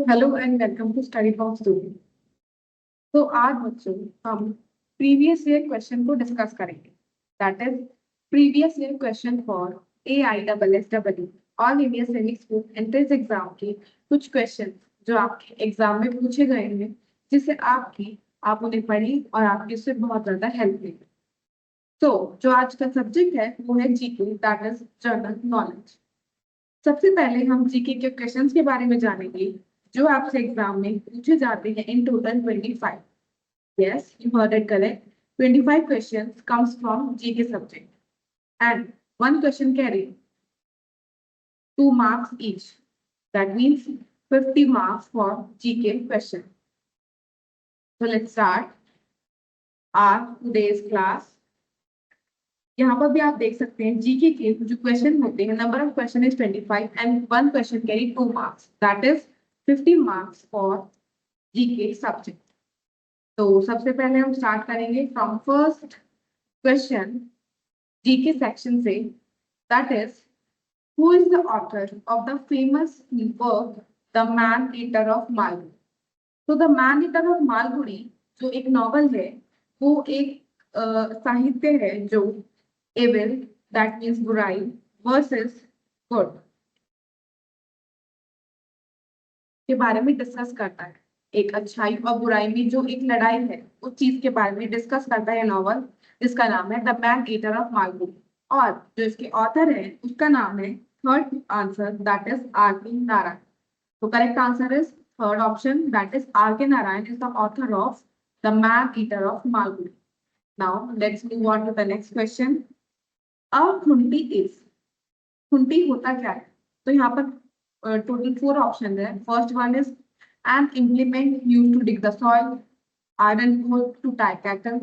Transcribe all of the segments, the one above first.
Hello and welcome to Study Box student. तो आज बच्चों हम प्रीवियस ईयर क्वेश्चन को डिस्कस करेंगे। That is previous year question for AISSEE All India Sainik school entrance exam के कुछ क्वेश्चन जो आपके एग्जाम में पूछे गए हैं, जिससे आप उन्हें पढ़ी और आपकी उससे बहुत ज्यादा हेल्प ली। तो जो आज का सब्जेक्ट है वो है GK, that is general knowledge. सबसे पहले हम जीके के क्वेश्चंस के बारे में जानेंगे जो आपसे एग्जाम में पूछे जाते हैं। In total 25। Yes, you heard it correct. 25 questions comes from GK subject and one question carry 2 marks each. That means 50 marks for GK question. So let's start our today's class. यहाँ पर भी आप देख सकते हैं जीके के जो question होते हैं, number of question is 25 and one question carry 2 marks, that is 50 marks for GK subject. तो सबसे पहले हम स्टार्ट करेंगे from first question GK section से, that is who is the author of the famous work the man eater of Malgudi. तो the man eater of Malgudi जो एक novel है, वो एक साहित्य है जो एविल, दैट मीन्स बुराई, वर्सेस गुड के बारे में डिस्कस करता है। एक अच्छाई और बुराई में जो एक लड़ाई है उस चीज के बारे में डिस्कस करता है नॉवल, जिसका नाम है the man eater of Malgudi. और जो इसके ऑथर है उसका नाम है, third answer, that is R.K. Narayan. तो correct answer is third option, that is R.K. Narayan is the author of the man eater of Malgudi. Now let's move on to the next question. अब Khunti is, Khunti होता क्या है? तो यहाँ पर टोटल 4 ऑप्शन है। First one is an implement used to dig the soil, iron ore to tie cattle,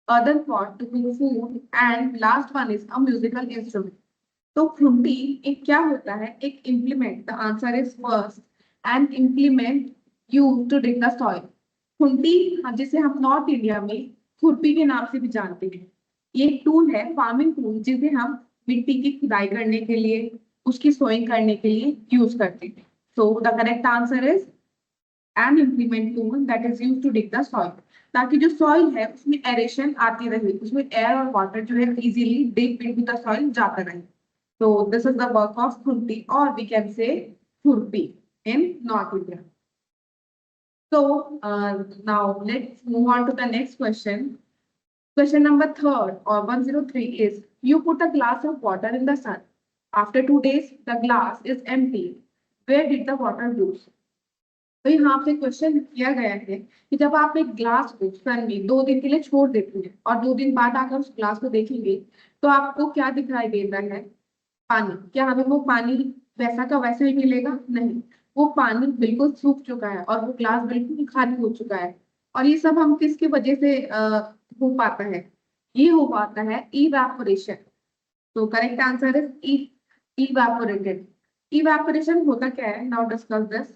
earthen pot to cook food, and last one is a musical instrument. तो खुंटी एक क्या होता है? एक implement. The answer is first, an implement used to dig the soil. Khunti जिसे हम north India में खुरपी के नाम से भी जानते हैं, ये एक टूल है, फार्मिंग टूल, जिसे हम मिट्टी की खुदाई करने के लिए, उसकी सोइंग करने के लिए यूज करते हैं। So the correct answer is an implement tool that is used to dig the soil, ताकि जो सॉइल है उसमें एरेशन आती रहे, उसमें एयर और वाटर जो है easily dip into the soil जाता रहे। So this is the work of Khurpi, or we can say Khurpi in North India. So now let's move on to the next question. Question number third or 103 is, you put a glass of water in the sun. After 2 days, the glass is empty. Where did the water go? तो यहाँ पे question किया गया है कि जब आप एक ग्लास को सन में 2 दिन के लिए छोड़ देते हैं और 2 दिन बाद आकर उस ग्लास को देखेंगे, तो आपको क्या दिखाई देता है? पानी। क्या हमें वो पानी वैसा का वैसा ही मिलेगा? नहीं, वो पानी बिल्कुल सूख चुका है और वो ग्लास बिल्कुल खाली हो चुका है। और ये सब हम किसकी वजह से हो पाता है? ये हो पाता है इवेपोरेशन। तो correct answer is evaporated. Evaporation होता क्या है? Now discuss this.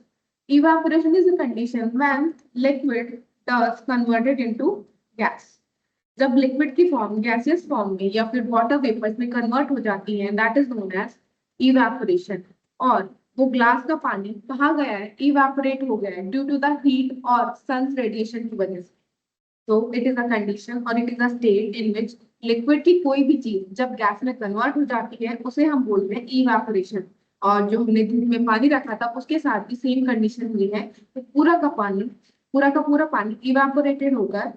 Evaporation is a condition when liquid dust converted into gas. जब लिक्विड की फॉर्म गैसियस फॉर्म में या फिर वाटर वेपर्स में कन्वर्ट हो जाती है, that is known as evaporation. और वो ग्लास का पानी कहाँ गया है? इवेपोरेट हो गया है ड्यू टू द हीट और सन्स रेडिएशन की वजह से। So it is a condition or it is a state in which liquid की कोई भी चीज जब गैस में कन्वर्ट हो जाती है, उसे हम बोलते हैं इवेपोरेशन। और जो हमने धूप में पानी रखा था उसके साथ भी सेम कंडीशन हुई है, तो पूरा का पूरा पानी इवेपोरेटेड होकर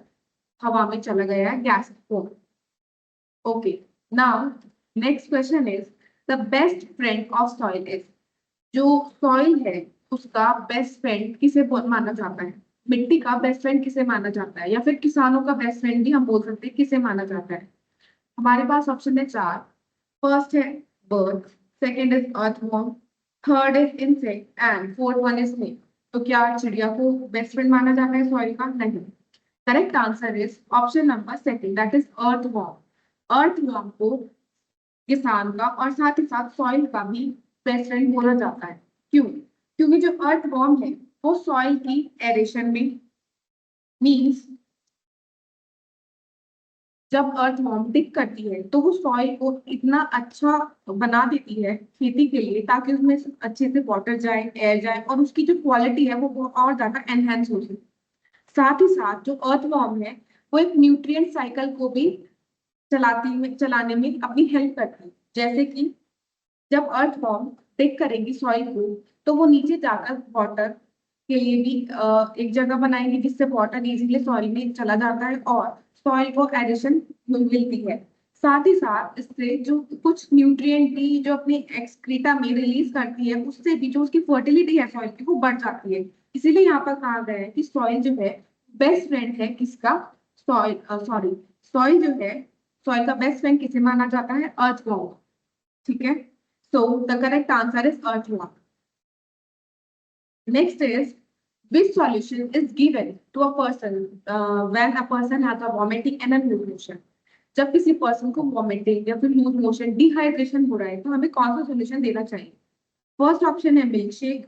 हवा में चला गया है gas form. Okay, now next question is, the best friend of soil is. जो सॉइल है उसका बेस्ट फ्रेंड किसे माना जाता है? मिट्टी का बेस्ट फ्रेंड किसे माना जाता है, या फिर किसानों का बेस्ट फ्रेंड भी हम बोल सकते हैं, किसे माना जाता है? हमारे पास ऑप्शन है 4। फर्स्ट है bird, second is earthworm, third is insect and fourth one is snake. तो क्या चिड़िया को बेस्ट फ्रेंड माना जाता है सॉइल का? नहीं। Correct answer is option number second, that is earthworm. Earthworm को किसान का और साथ ही साथ सॉइल का भी बेस्ट फ्रेंड बोला जाता है। क्यों? क्योंकि जो अर्थवॉर्म है वो सॉइल की एरेशन में, मींस जब अर्थ वार्म डिक करती है तो वो सॉइल को इतना अच्छा बना देती है खेती के लिए, ताकि उसमें अच्छे से वाटर जाए, एयर जाए, और उसकी जो क्वालिटी है वो और ज्यादा एनहेंस हो सके। साथ ही साथ जो अर्थ वार्म है वो एक न्यूट्रिएंट साइकिल को भी चलाने में अपनी हेल्प करती है। जैसे कि जब अर्थ फॉर्म टेक करेंगी सॉइल को, तो वो नीचे जाकर वाटर के लिए भी एक जगह बनाएंगे, जिससे वाटर इजीली सॉइल में चला जाता है और सॉइल को एडिशन मिलती है। साथ ही साथ इससे जो कुछ न्यूट्रिएंट भी जो अपने एक्सक्रीटा में रिलीज करती है, उससे भी जो उसकी फर्टिलिटी है सॉइल की वो बढ़ जाती है। इसीलिए यहाँ पर कहा गया है कि सॉइल जो है बेस्ट फ्रेंड है किसका, सॉइल सॉरी सॉइल जो है, सॉइल का बेस्ट फ्रेंड किसे माना जाता है, अर्थवॉर्म। ठीक है, so the correct answer is earthworm. Next is, which solution is given to a person when a person has a vomiting and a loose motion? जब किसी पर्सन को वॉमिटिंग या फिर लूज मोशन, डिहाइड्रेशन हो रहा है, तो हमें कौन सा सोल्यूशन देना चाहिए? फर्स्ट ऑप्शन है milk shake,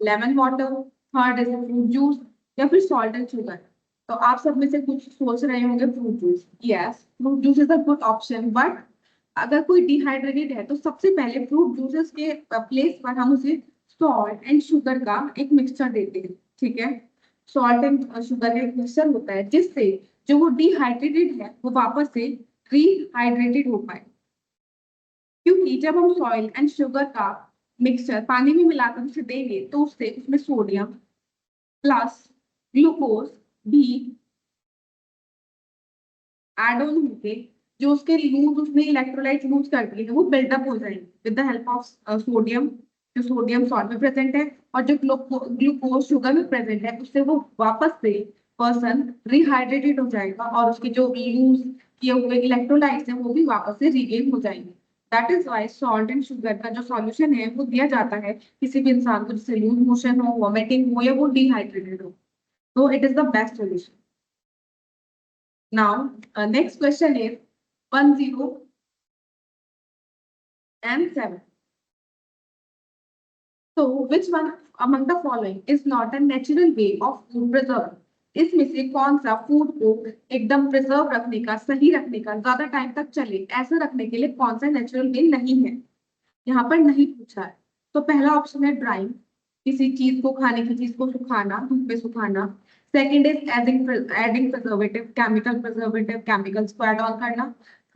lemon water, third है फ्रूट जूस, या फिर सॉल्ट एंड शुगर। तो आप सब में से कुछ सोच रहे होंगे fruit juice. Yes, fruit juice is a good option, but अगर कोई डिहाइड्रेटेड है तो सबसे पहले फ्रूट जूसेस के प्लेस पर हम उसे सॉल्ट एंड शुगर का एक मिक्सचर देते हैं। ठीक है, सॉल्ट एंड शुगर का एक मिक्सचर होता है, जिससे जो वो डिहाइड्रेटेड है वो वापस से रिहाइड्रेटेड हो पाए। क्योंकि जब हम सॉइल एंड शुगर का मिक्सचर पानी में मिलाकर उसे देंगे, तो उससे उसमें सोडियम प्लस ग्लूकोज भी एड ऑन होके जो उसके लूज उसमें इलेक्ट्रोलाइट लूज करती है वो बिल्डअप हो जाएंगे with the help of sodium. जो सोडियम सॉल्ट में प्रेजेंट है और जो ग्लूकोज शुगर में प्रेजेंट है, उससे वो वापस से पर्सन रिहाइड्रेटेड हो जाएगा और उसके जो लूज किए हुए इलेक्ट्रोलाइट्स हैं वो भी वापस से रिगेन हो जाएंगे। That is why salt and sugar का जो सॉल्यूशन है वो दिया जाता है किसी भी इंसान को, जिससे लूज मोशन हो, वॉमिटिंग हो, या वो डिहाइड्रेटेड हो, तो it is the best solution. Now, next question is 10 and 7. So, which one among the following is not a natural way of food preserve? इसमें से कौन सा फूड को एकदम प्रिजर्व रखने का, सही रखने का, ज्यादा टाइम तक चले ऐसा रखने के लिए कौन सा नेचुरल वे नहीं है? यहाँ पर नहीं पूछा है। तो पहला ऑप्शन है ड्राइंग, किसी चीज को, खाने की चीज को सुखाना, धूप में सुखाना। Second is adding preservative, chemical preservative, chemicals को ऐड ऑन करना।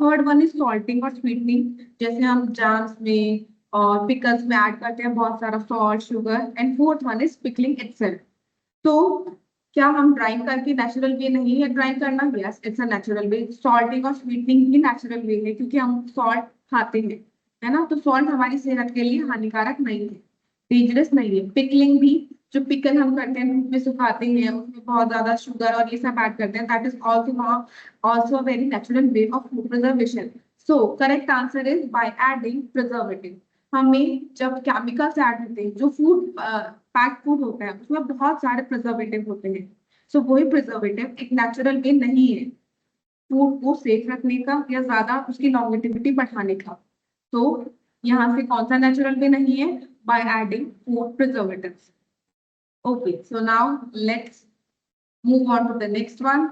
थर्ड वन इज सॉल्टिंग और स्वीटनिंग, जैसे हम जैम्स में और पिकल्स में ऐड करते हैं बहुत सारा salt, sugar. And fourth one is pickling itself. तो क्या हम ड्राइंग करके नेचुरल वे नहीं है ड्राइंग करना? Yes, it's a natural way. Salting और स्वीटनिंग ही नेचुरल वे है, क्योंकि हम सॉल्ट खाते हैं, है ना, तो सॉल्ट हमारी सेहत के लिए हानिकारक नहीं है, डेंजरस नहीं है। पिकलिंग भी, जो पिकल हम करते हैं, धूप में सुखाते हैं, उसमें बहुत ज्यादा शुगर और ये सब ऐड करते हैं, that is also a very natural way of food preservation. So correct answer is by adding preservative. हमें जब केमिकल्स ऐड होते हैं, जो फूड पैक्ड फूड होता है उसमें बहुत सारे प्रिजर्वेटिव होते हैं, सो वही प्रिजर्वेटिव एक नेचुरल वे नहीं है फूड को सेफ रखने का या ज्यादा उसकी लॉन्गेटिविटी बढ़ाने का। तो यहाँ से कौन सा नेचुरल वे नहीं है? By adding food preservatives. Okay, so now let's move on to the next one.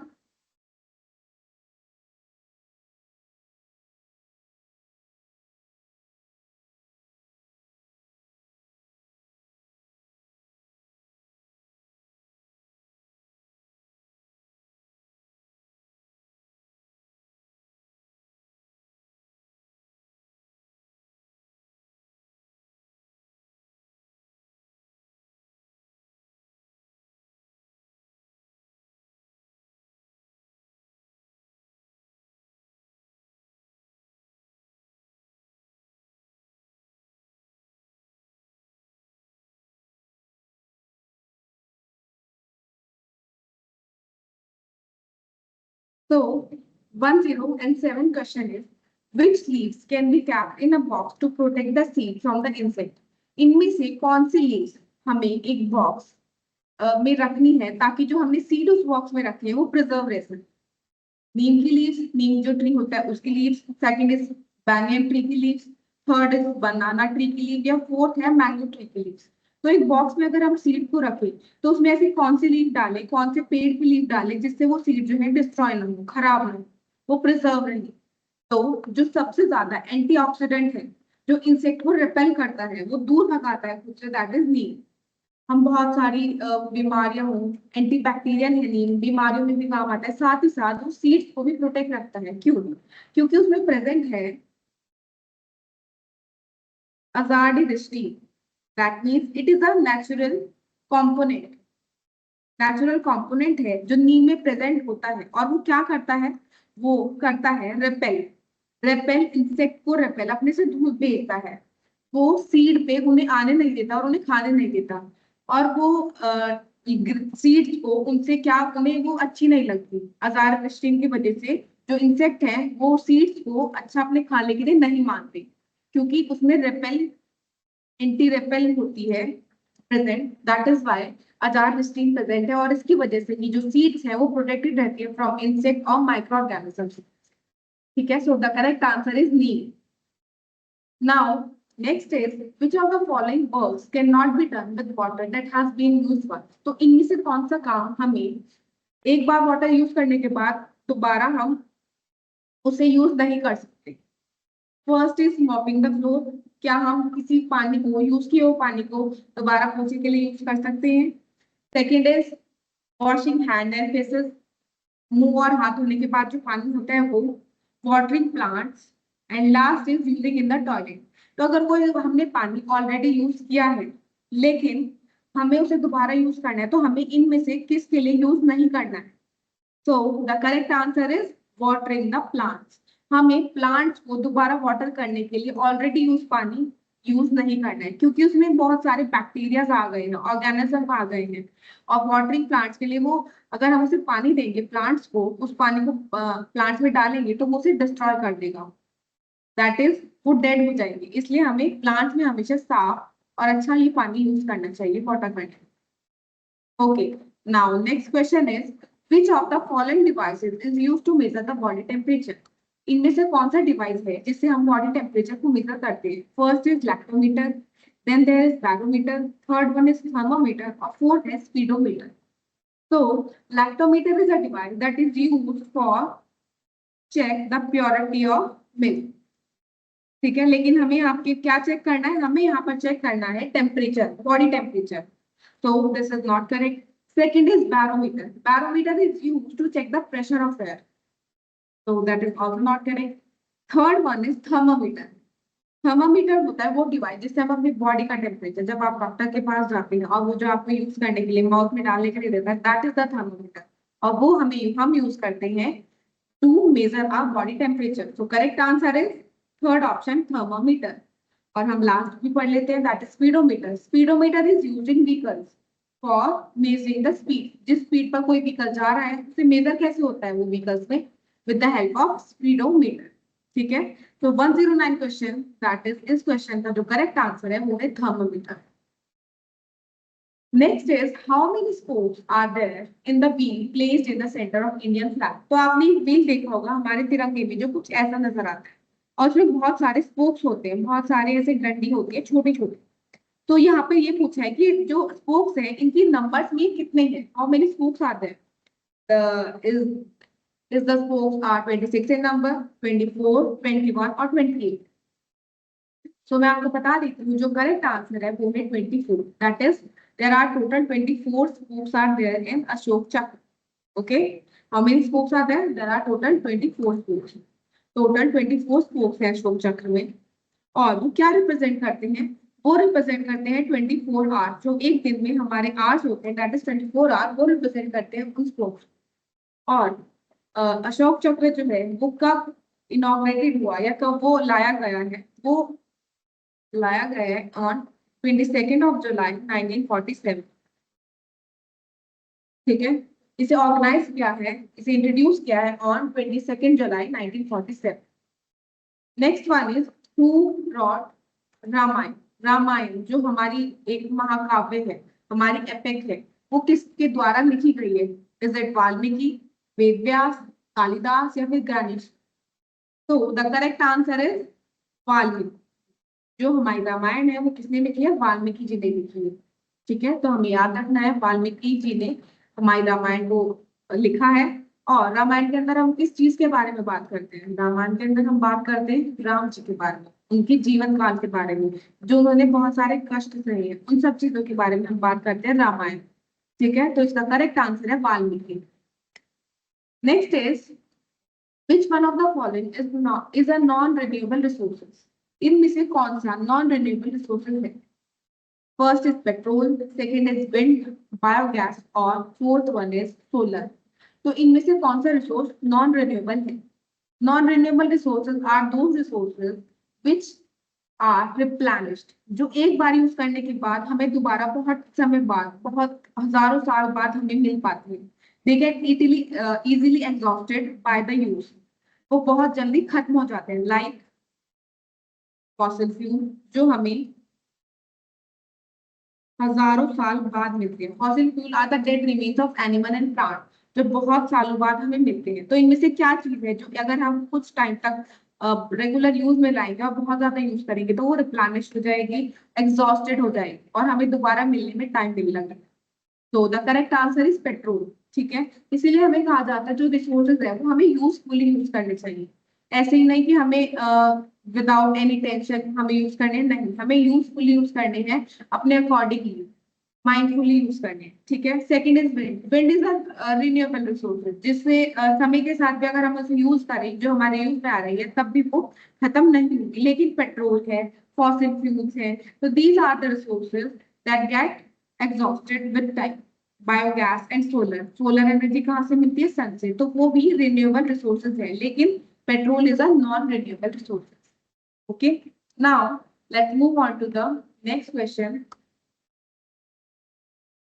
So 10 and 7 question is, which leaves can be kept in a box to protect the seed from the insect? इनमें से कौन सी leaves हमें एक box में रखनी है ताकि जो हमने सीड उस बॉक्स में रखी है वो प्रिजर्व रह सके? नीम की लीव्स, नीम जो ट्री होता है उसकी लीव्स। सेकंड इज बैंगन ट्री की leaves. Third is banana tree की लीव, या फोर्थ है मैंगो ट्री की लीव्स। तो एक बॉक्स में अगर हम सीड को रखें तो उसमें ऐसी कौन सी लीव डालें, कौन से पेड़ की लीव डालें, जिससे वो सीड जो है डिस्ट्रॉय ना हो, खराब ना हो? वो प्रिजर्व रहे। तो जो सबसे ज्यादा एंटीऑक्सीडेंट है, जो इंसेक्ट को रिपेल करता है, वो दूर भगाता है खुद से, दैट इज नीम। हम बहुत सारी बीमारियां हो, एंटीबैक्टीरियल है नीम, बीमारियों में भी काम आता है। साथ ही साथ वो सीड्स को भी प्रोटेक्ट रखता है। क्यों? क्योंकि उसमें प्रेजेंट है azadirachtin, that means it is a natural component है जो नीम में प्रेजेंट होता है। और वो क्या करता है? वो करता है रेपेल, इंसेक्ट को रेपेल अपने से दूर भेजता है। वो सीड पे उन्हें आने नहीं देता और उन्हें खाने नहीं देता। और वो सीड्स को उनसे क्या, उन्हें वो अच्छी नहीं लगती। अजारवेस्टिन की वजह से जो इंसेक्ट है वो सीड्स को अच्छा अपने खाने के लिए नहीं मानते, क्योंकि उसमें रेपेल, एंटी रेपेल होती है प्रेजेंट, दैट इज व्हाई अजारवेस्टिन प्रेजेंट है। और इसकी वजह से ही जो सीड्स है वो प्रोटेक्टेड रहती है फ्रॉम इंसेक्ट और माइक्रो ऑर्गेनिजम्स। ठीक है, so the correct answer is Neem. Now, next is which of the following works cannot be done with water that has been used once? तो इनमें से कौन सा काम हमें एक बार वाटर यूज करने के बाद दोबारा हम उसे यूज नहीं कर सकते? First is mopping the floor. क्या हम किसी पानी को, यूज किए हुए पानी को दोबारा पोछे के लिए यूज कर सकते हैं? Second is washing hand and faces. मुंह और हाथ धोने के बाद जो पानी होता है वो। Watering plants. And last is using in the toilet. तो अगर कोई हमने पानी ऑलरेडी यूज किया है लेकिन हमें उसे दोबारा यूज करना है, तो हमें इनमें से किसके लिए यूज नहीं करना है? So the correct answer is watering the plants. हमें प्लांट्स को दोबारा वाटर करने के लिए ऑलरेडी यूज पानी यूज नहीं करना है, क्योंकि उसमें बहुत सारे बैक्टीरियाज आ गए हैं, ऑर्गेनिज्म आ गए हैं। और वाटरिंग प्लांट्स के लिए वो, अगर हम उसे पानी देंगे प्लांट्स को, उस पानी को प्लांट्स में डालेंगे तो वो उसे डिस्ट्रॉय कर देगा, दैट इज वो डेड हो जाएंगे। इसलिए हमें प्लांट्स में हमेशा साफ और अच्छा ही पानी यूज करना चाहिए वाटर करने। Okay, now next question is which of the following devices is used to measure the body temperature? इनमें से कौन सा डिवाइस है जिससे हम बॉडी टेम्परेचर को मेजर करते हैं? First is lactometer, then there is barometer, third one is thermometer और फोर्थ है speedometer. So lactometer is a device that is used for check the purity of milk. ठीक है, लेकिन हमें आपके क्या चेक करना है? हमें यहाँ पर चेक करना है temperature, body temperature. So this is not correct. Second is barometer. Barometer is used to check the pressure of air. So that is also not correct. Third one is thermometer. Thermometer होता है वो device जिससे हम अपनी body का temperature, जब आप doctor के पास जाते हैं और वो जो आपको यूज करने के लिए माउथ में डालने के लिए देता है, दैट इज द थर्मामीटर। और वो हम यूज करते हैं to measure our body temperature. So correct answer is third option, thermometer. और हम लास्ट भी पढ़ लेते हैं, that is speedometer. Speedometer is used in vehicles for measuring the speed. जिस स्पीड पर कोई व्हीकल जा रहा है उसे मेजर कैसे होता है वो व्हीकल्स में? With the help of speedometer. ठीक है, तो 109 क्वेश्चन, दैट इज इस क्वेश्चन का जो करेक्ट आंसर है वो है thermometer. Next is how many spokes are there in the wheel placed in the centre of Indian flag. तो आपने व्हील देखा होगा हमारे तिरंगे में जो कुछ ऐसा नजर आता है, और उसमें बहुत सारे स्पोक्स होते हैं, बहुत सारे ऐसे डंडी होती है छोटे छोटे। तो यहाँ पे ये पूछा है कि जो स्पोक्स हैं इनकी नंबर्स में कितने हैं? How many spokes are there? is the spokes are 26 in number, 24, 21 और 28। So मैं आपको बता देती हूँ जो करेक्ट आंसर है वो है 24। That is there are total 24 spokes are there in Ashok Chakra. Okay, how many spokes are there? There are total 24 spokes. Total 24 spokes हैं अशोक चक्र में। और वो क्या रिप्रेजेंट करते हैं? वो रिप्रेजेंट करते हैं 24 आवर्स। जो एक दिन में हमारे आवर्स होते हैं दैट इज 24 आवर्स, वो रिप्रेजेंट करते हैं उन स्पोक्स। और अशोक चक्र जो है वो कब इनॉग्रेटेड हुआ या कब वो लाया गया है? वो लाया गया है ऑन 22 ऑफ जुलाई 1947। ठीक है, इसे ऑर्गेनाइज किया है, इसे इंट्रोड्यूस किया है on 22 July 1947। Next one is who wrote Ramayan. Ramayan जो हमारी एक महाकाव्य है, हमारी एपिक है, वो किसके द्वारा लिखी गई है? इज इट वाल्मीकि, वेद व्यास, कालिदास या फिर गणेश? तो the correct answer is Valmiki. जो हमारी रामायण है वो किसने लिखी है? वाल्मीकि जी ने लिखी है। ठीक है, तो हमें याद रखना है वाल्मीकि जी ने हमारी रामायण को लिखा है। और रामायण के अंदर हम किस चीज के बारे में बात करते हैं? रामायण के अंदर हम बात करते हैं राम जी के बारे में, उनके जीवन काल के बारे में, जो उन्होंने बहुत सारे कष्ट सहे हैं, उन सब चीजों के बारे में हम बात करते हैं रामायण। ठीक है, तो इसका करेक्ट आंसर है Valmiki. Next is which one of the following is a non renewable resources? इनमें से कौन सा नॉन रिन्यूएबल रिसोर्सेज है? First is petrol, second is wind, biogas और फोर्थ वन इज सोलर। तो इनमें से कौन सा रिसोर्स नॉन रिन्यूएबल है? Non renewable resources are those resources which are replenished, जो एक बार यूज करने के बाद हमें दोबारा बहुत समय बाद, बहुत हजारों साल बाद हमें मिल पाते हैं। They get easily exhausted by the use, वो बहुत जल्दी खत्म हो जाते हैं। लाइक फॉसिल फ्यूल, जो हमें हजारों साल बाद मिलते हैं। Fossil fuel are the dead remains of animal and plant, जो बहुत सालों बाद हमें मिलते हैं। तो इनमें से क्या चीज है जो अगर हम कुछ टाइम तक रेगुलर यूज में लाएंगे और बहुत ज्यादा यूज करेंगे तो वो रिप्लेनिश हो जाएगी, एग्जॉस्टेड हो जाएगी और हमें दोबारा मिलने में टाइम मिलने लगेगा। तो the correct answer is petrol. ठीक है, इसीलिए हमें कहा जाता है जो रिसोर्सेज है वो हमें यूजफुली यूज करने चाहिए। ऐसे ही नहीं कि हमें विदाउट एनी टेंशन हमें यूज करने हैं, नहीं, हमें यूजफुली यूज करने हैं, अपने अकॉर्डिंगली माइंडफुली यूज करने हैं। ठीक है, second is wind. Wind is a renewable resources, जिससे समय के साथ भी अगर हम उसे यूज करें, जो हमारे यूज में आ रही है, तब भी वो खत्म नहीं होगी। लेकिन पेट्रोल है, फॉसिल फ्यूल्स है, तो these are the resources that get exhausted with time. Biogas and solar, solar energy कहाँ से मिलती है? सन से, तो वो भी रिन्यूएबल रिसोर्सेज है, लेकिन petrol is a non renewable resources. Okay, now let's move on to the next question.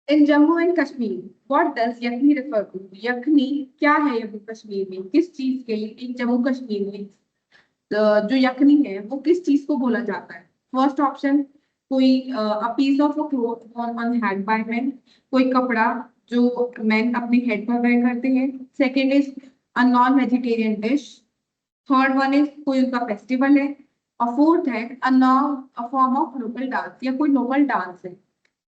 In Jammu and Kashmir what does yakhni refer to? Yakhni क्या है जम्मू कश्मीर में, किस चीज के लिए इन जम्मू कश्मीर में जो यखनी है वो किस चीज को बोला जाता है? फर्स्ट ऑप्शन, कोई a piece of a cloth worn on head by men, कोई कपड़ा जो मेन अपने हेड पर वेयर करते हैं। Second is a non vegetarian dish. Third one is कोई उनका फेस्टिवल है। और फोर्थ है a form of local dance, या कोई लोकल डांस है।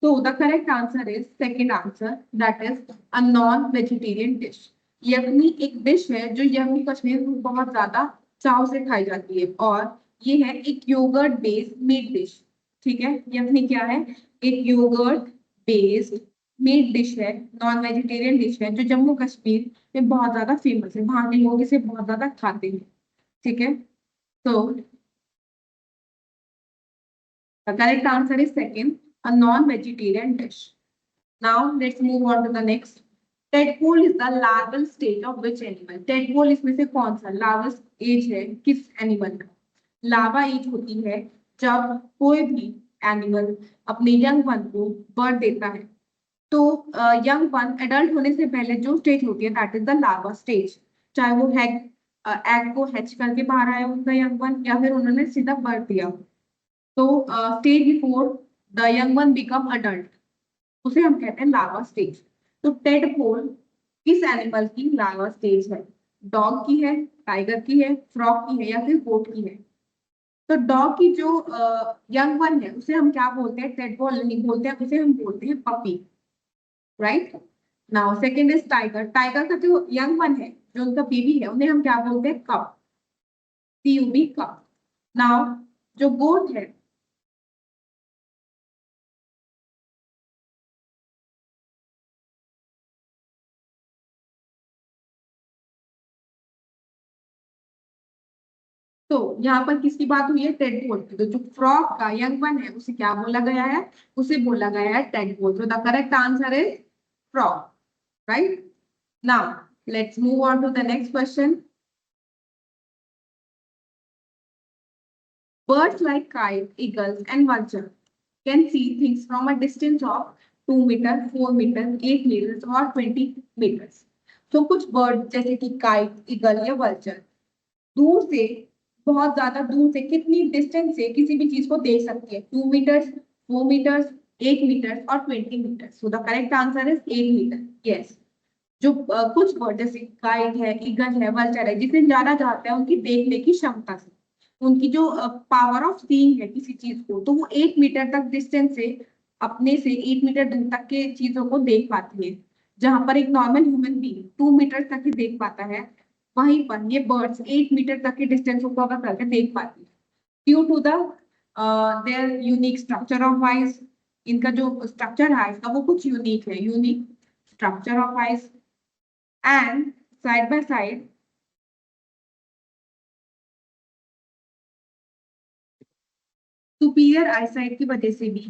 तो the correct answer is second answer, that is a non vegetarian dish. Yakhni एक डिश है जो जम्मू कश्मीर में बहुत ज्यादा चाव से खाई जाती है, और ये है एक योगर्ट बेस्ड मीट डिश। ठीक है, यखनी क्या है? एक योगर्ट बेस्ड मीट डिश है, नॉन वेजिटेरियन डिश है, जो जम्मू कश्मीर में बहुत ज्यादा फेमस है, वहां के लोग इसे बहुत ज्यादा खाते हैं। ठीक है, तो the correct answer is second, a non vegetarian dish. Now let's move on to the next. Tadpole is the larval stage of which animal? Tadpole इसमें से कौन सा लार्वल एज है किस एनिमल का? लार्वा एज होती है जब कोई भी एनिमल अपने यंग वन को बर्थ देता है। तो यंग वन एडल्ट होने से पहले जो स्टेज होती है that is the larva stage. चाहे वो एग को हैच करके बाहर आया उनका यंग वन, या फिर उन्होंने सीधा बर्थ दिया। तो stage before the young one become adult, उसे हम कहते हैं लार्वा स्टेज। तो टेडपोल किस एनिमल की लार्वा स्टेज है? डॉग की है, टाइगर की है, फ्रॉग की है, या फिर गोट की है? तो डॉग की जो यंग वन है उसे हम क्या बोलते हैं? टेडपोल नहीं बोलते हैं, उसे हम बोलते हैं puppy. Right, now second is tiger. Tiger का जो यंग वन है, जो उनका बेबी है, उन्हें हम क्या बोलते हैं? Cup, CUB, cup. नाउ जो गोट है, तो यहाँ पर किसकी बात हुई है? टेडपोल की। तो जो फ्रॉग का यंग वन है उसे क्या बोला गया है? उसे बोला गया है टेडपोल। तो the correct answer is frog. Right, now let's move on to the next question. Birds like kite, eagles, and vulture can see things from a distance of 2 meter, 4 meter, 8 meters or 20 meters. तो कुछ bird जैसे कि kite, eagle या vulture दूर से, बहुत ज्यादा दूर से, कितनी डिस्टेंस से किसी भी चीज को देख सकती है? 2 मीटर्स, 4 मीटर्स, 8 मीटर्स और 20 metres. So the correct answer is 8 metre. Yes, जो कुछ बर्ड जैसे काइट है, ईगल है, वल्चर है, जिसे जाना जाता है उनकी देखने की क्षमता से, उनकी जो पावर ऑफ सीइंग है किसी चीज को, तो वो 8 मीटर तक डिस्टेंस से, अपने से 8 मीटर दूर तक के चीजों को देख पाती है। जहां पर एक नॉर्मल ह्यूमन बीइंग 2 मीटर तक ही देख पाता है, वहीं पर ये बर्ड्स 8 मीटर तक की डिस्टेंस को कवर करके देख पाती है, due to the their unique structure of eyes. इनका जो स्ट्रक्चर है इसका वो कुछ यूनिक है, unique structure of eyes. And side by side superior eyesight की वजह से भी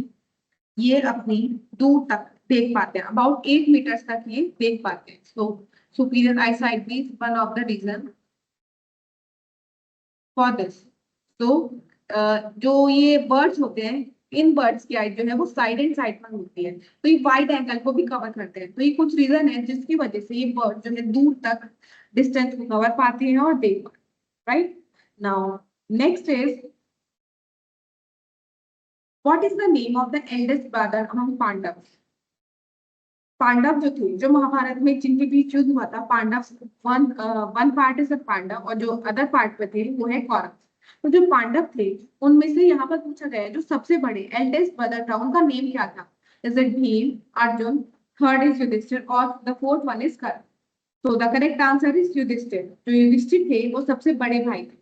ये अपनी दूर तक देख पाते हैं, अबाउट 8 मीटर्स तक ये देख पाते हैं। सो सुपीरियर आईसाइट भी one of the reason for this. तो जो ये बर्ड्स होते हैं, इन बर्ड्स की आई जो है वो साइड एंड साइड में होती है, तो ये वाइड एंगल को भी कवर करते हैं। तो ये कुछ रीजन है जिसकी वजह से ये बर्ड जो है दूर तक डिस्टेंस को कवर पाते हैं और देख पाते हैं, right. Now next is what is the name of the eldest brother among Pandav. Pandav जो थे, जो महाभारत में जिनके बीच युद्ध हुआ था, Pandav one part is Pandav और जो अदर पार्ट पे थे वो है कौरव। तो जो पांडव थे उनमें से यहाँ पर पूछा गया है जो सबसे बड़े एल्डेस्ट ब्रदर था उनका नेम क्या था। Is it Bhim, Arjun, third is Yudhishthir और the fourth one is Karn. तो the correct answer is Yudhishthir. जो युधिष्ठिर थे वो सबसे बड़े भाई थे।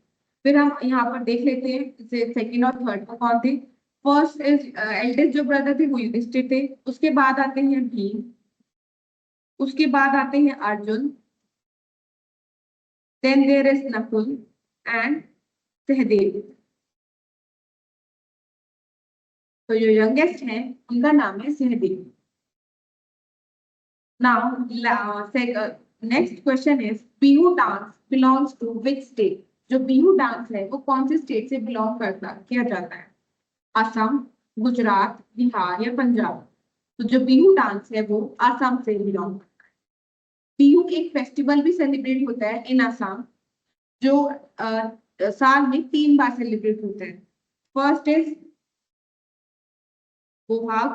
फिर हम यहाँ पर देख लेते हैं सेकंड और थर्ड को कौन थे। फर्स्ट इज एल्डेस्ट जो ब्रदर थे वो युधिष्ठिर थे, उसके बाद आते हैं भीम, उसके बाद आते हैं Arjun, then there is Nakul and Sahdev. तो जो यंगेस्ट है उनका नाम है Sahdev. Now next question is Bihu dance belongs to which state. जो बिहू डांस है वो कौन से स्टेट से बिलोंग करता किया जाता है। असम, गुजरात, बिहार या पंजाब। तो जो बिहू डांस है वो असम से बिलोंग। बिहू एक फेस्टिवल भी सेलिब्रेट होता है इन असम, जो साल में 3 बार सेलिब्रेट होता है। फर्स्ट इज बोहाग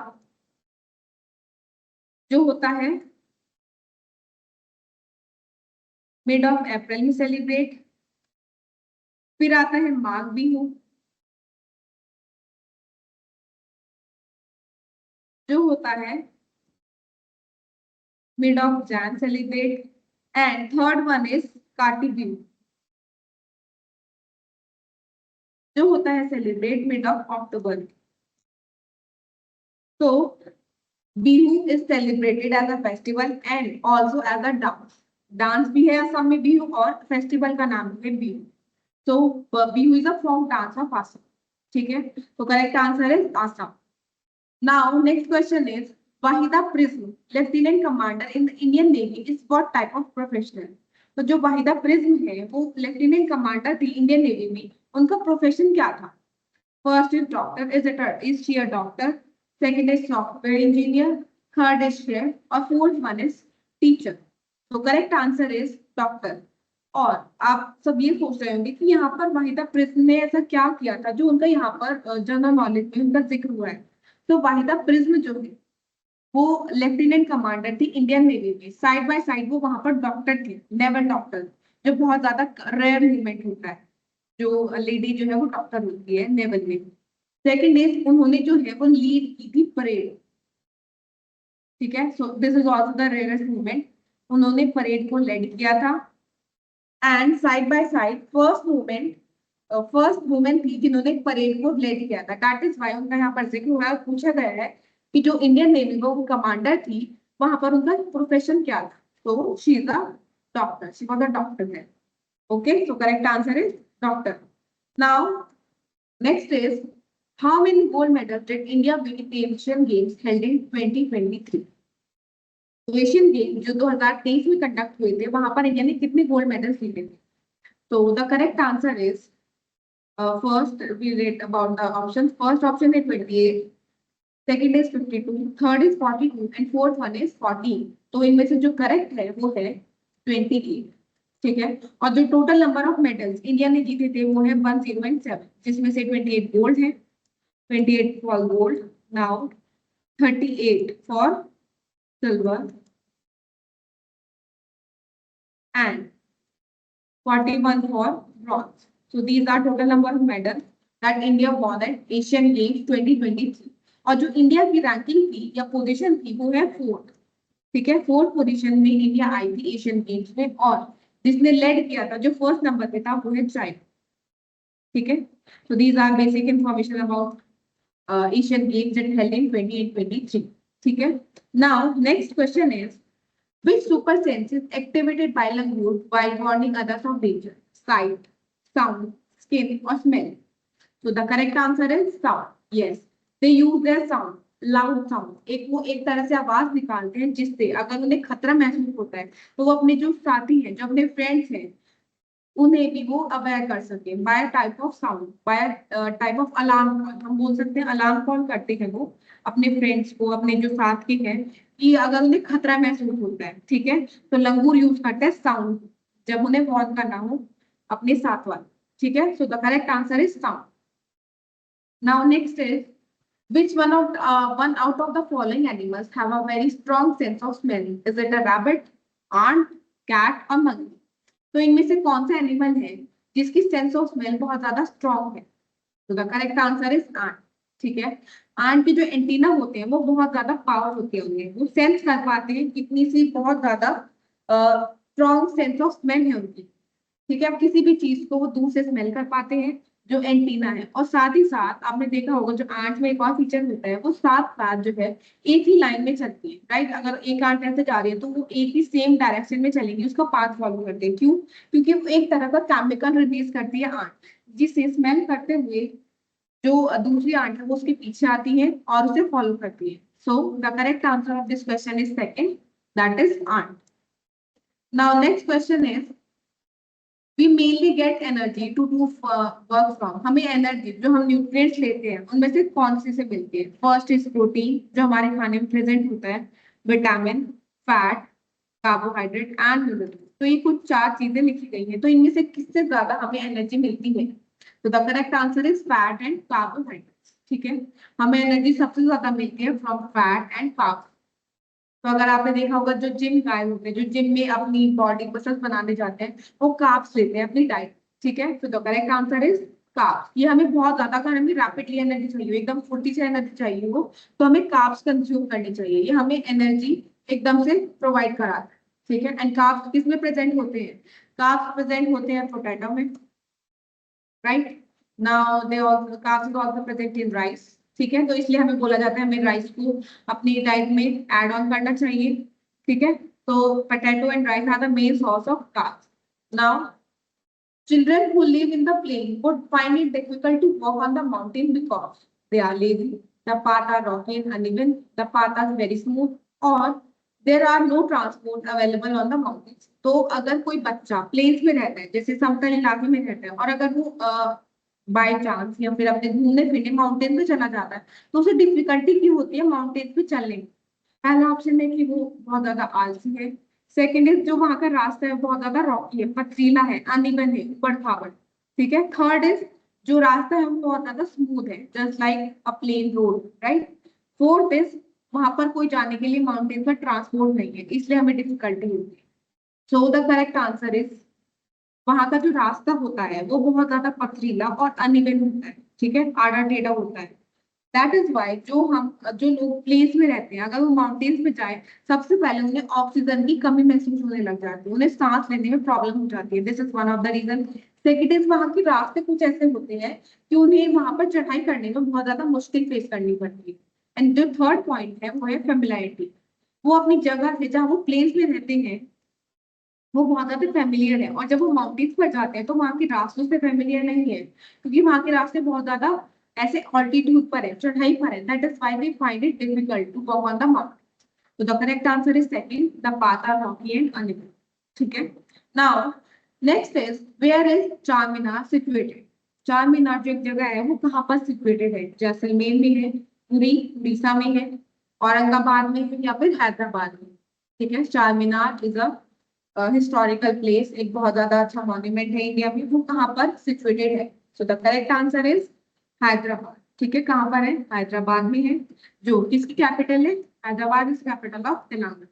जो होता है मिड ऑफ अप्रैल में सेलिब्रेट। फिर आता है माघ बिहू जो होता है mid of Jan celebrate. And third one is Kartik Bihu जो होता है सेलिब्रेट मिड ऑफ अक्टूबर। तो Bihu is celebrated as a festival and also as a dance. Dance भी है असम में बिहू और फेस्टिवल का नाम है बिहू। तो Bihu is a folk dance of Assam. ठीक है, तो correct answer is Assam. Now next question is Waheeda Prism lieutenant commander in the Indian navy is what type of professional. तो जो वाहिदा प्रिज्म है वो लेफ्टिनेंट कमांडर थी इंडियन नेवी में, उनका प्रोफेशन क्या था। First is doctor, is she a doctor, second is software engineer, third is chef और फोर्थ वन इज टीचर। तो करेक्ट आंसर इज डॉक्टर। और आप सब ये सोच रहे होंगे कि यहाँ पर वाहिदा प्रिज्म ने ऐसा क्या किया था जो उनका यहाँ पर जनरल नॉलेज में उनका जिक्र हुआ है। तो वाहिदा प्रिज्म जो है वो लेफ्टिनेंट कमांडर थी इंडियन नेवी में, साइड बाय साइड वो वहां पर डॉक्टर थे, नेवल डॉक्टर, जो बहुत ज्यादा रेयर मूवमेंट होता है, जो लेडी जो है वो डॉक्टर होती है नेवल में। सेकेंड इज उन्होंने जो है वो लीड की थी परेड। ठीक है, so this is also the rarest movement, उन्होंने परेड को लेड किया था। And side by side first women थी जिन्होंने परेड को लेड किया था। दैट इज वाई उनका यहाँ पर जिक्र हुआ है, पूछा गया है कि जो इंडियन नेवी में वो कमांडर थी वहां पर उनका प्रोफेशन क्या था। तो she is a doctor, she was a doctor है। Okay, so correct answer is doctor. Now next is how many gold medals did India win in Asian games held in 2023। तो Asian game जो 2023 में conduct हुए थे वहां पर India ने कितने गोल्ड मेडल्स जीते थे। तो the correct answer is first we read about the options. First option is 28, second is 52, third is 42 and fourth one is 14। तो इनमें से जो करेक्ट है वो है 28। ठीक है, और जो total number of medals India ने जीते थे वो है 107, जिसमें से 28 गोल्ड है, 28 for gold, now 38 for silver and 41 for bronze. So these are total number of medals that India won at Asian Games 2023। और जो इंडिया की रैंकिंग थी या पोजीशन थी वो है 4th। ठीक है, 4th पोजीशन में इंडिया आई थी एशियन गेम्स में, और जिसने लेड किया था, जो फर्स्ट नंबर पे था, वो है चाइना। ठीक है, so these are basic information about Asian Games that held in 2023. ठीक है, now next question is which super sense is activated by language while warning others of danger? Sight, sound, skin, or smell? So the correct answer is sound. Yes, they use their sound, loud sound. एक वो एक तरह से आवाज निकालते हैं जिससे अगर उन्हें खतरा महसूस होता है तो वो अपने जो साथी हैं, जो अपने फ्रेंड्स हैं, उन्हें भी वो अवेयर कर सके bye type of sound, bye type of alarm call. हम बोल सकते हैं अलार्म कॉल करते हैं वो अपने फ्रेंड्स को, अपने जो साथ के हैं, कि अगर उन्हें खतरा महसूस होता है, ठीक है, तो लंगूर यूज करते हैं साउंड जब उन्हें वार्न करना हो अपने साथ वाले। ठीक है, so the correct answer is sound. Now next is which one out of the following animals have a very strong sense of smell? Is it a rabbit, ant, cat, or monkey? तो इनमें से कौन सा animal है जिसकी sense of smell बहुत ज्यादा strong है? तो the correct answer is ant. ठीक है, आंट के जो एंटीना होते हैं वो बहुत ज्यादा पावर होते हैं, वो सेंस कर पाते हैं कितनी सी बहुत ज्यादा स्ट्रॉन्ग सेंस ऑफ स्मेल है उनकी। ठीक है, अब किसी भी चीज को वो दूर से स्मेल कर पाते हैं, जो एंटीना है। और साथ ही साथ आपने देखा होगा जो आंट में एक और फीचर होता है, वो साथ साथ जो है एक ही लाइन में चलती है, राइट। अगर एक आंट ऐसे जा रही है तो वो एक ही सेम डायरेक्शन में चलेंगी, उसका पाथ फॉलो करते हैं। क्यों? क्योंकि वो एक तरह का केमिकल रिलीज करती है आंट, जिसे स्मेल करते हुए जो दूसरी आंट है वो उसके पीछे आती है और उसे फॉलो करती है। So the correct answer of this question is second, that is ant. Now next question is we mainly get energy to do work from। हमें एनर्जी जो हम न्यूट्रिएंट्स लेते हैं उनमें से कौन सी से मिलती है? फर्स्ट इज प्रोटीन, जो हमारे खाने में प्रेजेंट होता है, vitamin, fat, carbohydrate and mineral. तो ये कुछ 4 चीजें लिखी गई हैं, तो इनमें से किससे ज्यादा हमें एनर्जी मिलती है? तो the correct answer is fat and carbohydrate. ठीक है, हमें एनर्जी सबसे ज्यादा मिलती है फ्रॉम फैट एंड कार्ब। तो अगर आपने देखा होगा जो जिम गाय होते हैं, जो जिम में अपनी बॉडी मसल्स बनाने जाते हैं, वो कार्ब्स लेते हैं अपनी डाइट। ठीक है, तो the correct answer is carbs. ये हमें बहुत ज्यादा, अगर हमें रैपिडली एनर्जी चाहिए, एकदम फुर्ती से एनर्जी चाहिए हो, तो हमें कार्ब्स कंज्यूम करनी चाहिए। ये हमें एनर्जी एकदम से प्रोवाइड कराता है। ठीक है, एंड कार्ब्स किस में प्रेजेंट होते हैं? कार्ब्स प्रेजेंट होते हैं पोटैटो में, right. Now they also carbs is also present in rice. ठीक है, तो इसलिए हमें बोला जाता है हमें राइस को अपनी डाइट में ऐड ऑन करना चाहिए। ठीक है, तो potato and rice are the main source of carbs. Now children who live in the plain would find it difficult to walk on the mountain because they are lazy, the path are rocky and uneven, the path is very smooth, or there are no transport available on the mountains। तो अगर कोई बच्चा planes में रहता है, जैसे समतल इलाके में रहता है, और अगर वो बाय चांस या फिर अपने घूमने फिरने माउंटेन पे चला जाता है, तो उसे डिफिकल्टी क्यों होती है माउंटेन पे चलने में? पहला ऑप्शन है कि वो बहुत ज्यादा आलसी है। सेकंड इज जो वहां का रास्ता है बहुत ज्यादा रॉकी है, पथरीला है, अनइवन है, ऊबड़ खाबड़। ठीक है, थर्ड इज जो रास्ता है वो बहुत ज्यादा स्मूथ है, just like a plain road, right. Fourth is वहां पर कोई जाने के लिए माउंटेन पर ट्रांसपोर्ट नहीं है, इसलिए हमें डिफिकल्टी होती है। So the correct answer is वहां का जो रास्ता होता है वो बहुत ज्यादा पथरीला और अनइवन होता है। ठीक है, आड़ा टेढ़ा होता है। दैट इज वाई जो लोग प्लेस में रहते हैं, अगर वो माउंटेन्स में जाए, सबसे पहले उन्हें ऑक्सीजन की कमी महसूस होने लग जाती है, उन्हें सांस लेने में प्रॉब्लम हो जाती है। This is one of the reason. Second is वहां के रास्ते कुछ ऐसे होते हैं कि उन्हें वहां पर चढ़ाई करने में बहुत ज्यादा मुश्किल फेस करनी पड़ती है। एंड जो थर्ड पॉइंट है वो है फेमिलियरिटी। वो अपनी जगह से, जहाँ वो प्लेस में रहते हैं, वो बहुत ज्यादा फेमिलियर है, और जब वो माउंटेन्स पर जाते हैं तो वहां के रास्तों से फेमिलियर नहीं है, क्योंकि वहां के रास्ते बहुत ज्यादा ऐसे ऑल्टीट्यूड पर है, चढ़ाई पर है। That is why they find it difficult to walk on the mountain. तो the correct answer is second, the path are rocky and uneven. ठीक है, now next is where is Charminar situated? चार मीनार जो एक जगह है वो कहाँ पर सिचुएटेड है? जैसलमेर में है, पुरी उड़ीसा में है, औरंगाबाद में है, या फिर हैदराबाद में? ठीक है, चार मीनार इज अ हिस्टोरिकल प्लेस, एक बहुत ज्यादा अच्छा मॉन्यूमेंट है इंडिया में, वो कहाँ पर सिचुएटेड है? So the correct answer is Hyderabad. ठीक है, कहाँ पर है? हैदराबाद में है। जो किसकी कैपिटल है? Hyderabad is capital of Telangana.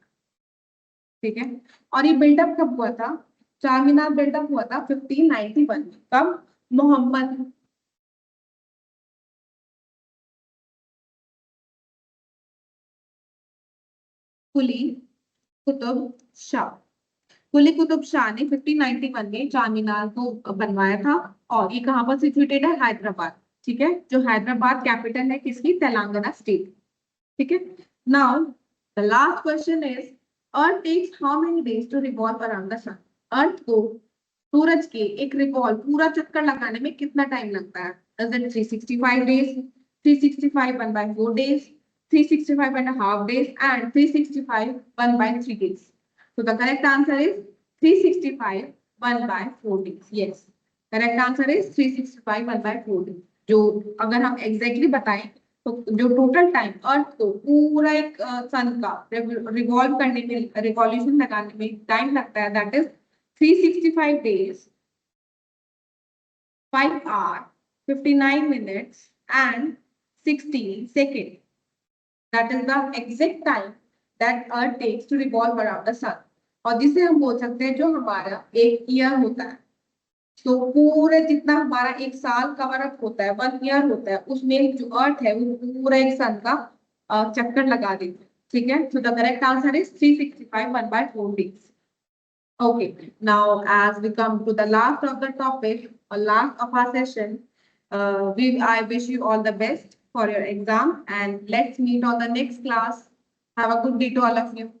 ठीक है, और ये बिल्डअप कब हुआ था? चार मीनार बिल्डअप हुआ था 1591 में। कब? मोहम्मद कुली कुतुब शाह। कुली कुतुब शाह ने 1591 में चार मीनार को बनवाया था, और ये कहाँ पर सिचुएटेड है? हैदराबाद। ठीक है, जो हैदराबाद कैपिटल है किसकी? तेलंगाना स्टेट। ठीक है। Now the last question is, earth takes how many days to revolve around the sun? Earth को सूरज के एक रिवॉल्व पूरा चक्कर लगाने में कितना टाइम लगता है? Is it 365 days, 365 1 by 4 days, 365 and a half days, and 365 1 by 3 days? So the correct answer is 365 1 by 4 days. Yes, correct answer is 365 1 by 4 days. जो अगर हम एग्जैक्टली बताएं तो जो टोटल टाइम अर्थ को पूरा एक सन का रिवॉल्व करने में, रिवॉल्यूशन लगाने में टाइम लगता है, that is 365 days, 5 hours, 59 minutes and 16 seconds. That is the exact time that Earth takes to revolve around the sun. और जिसे हम बोल सकते हैं जो हमारा एक ईयर होता है, तो पूरे जितना हमारा एक साल कवर अप होता है, 1 ईयर होता है, उसमें जो अर्थ है वो पूरा एक सन का चक्कर लगा देती है। ठीक है, so the correct answer is 365 1 by 4 days. Okay, now as we come to the last of the topic or last of our session, I wish you all the best for your exam, and let's meet on the next class. Have a good day to all of you.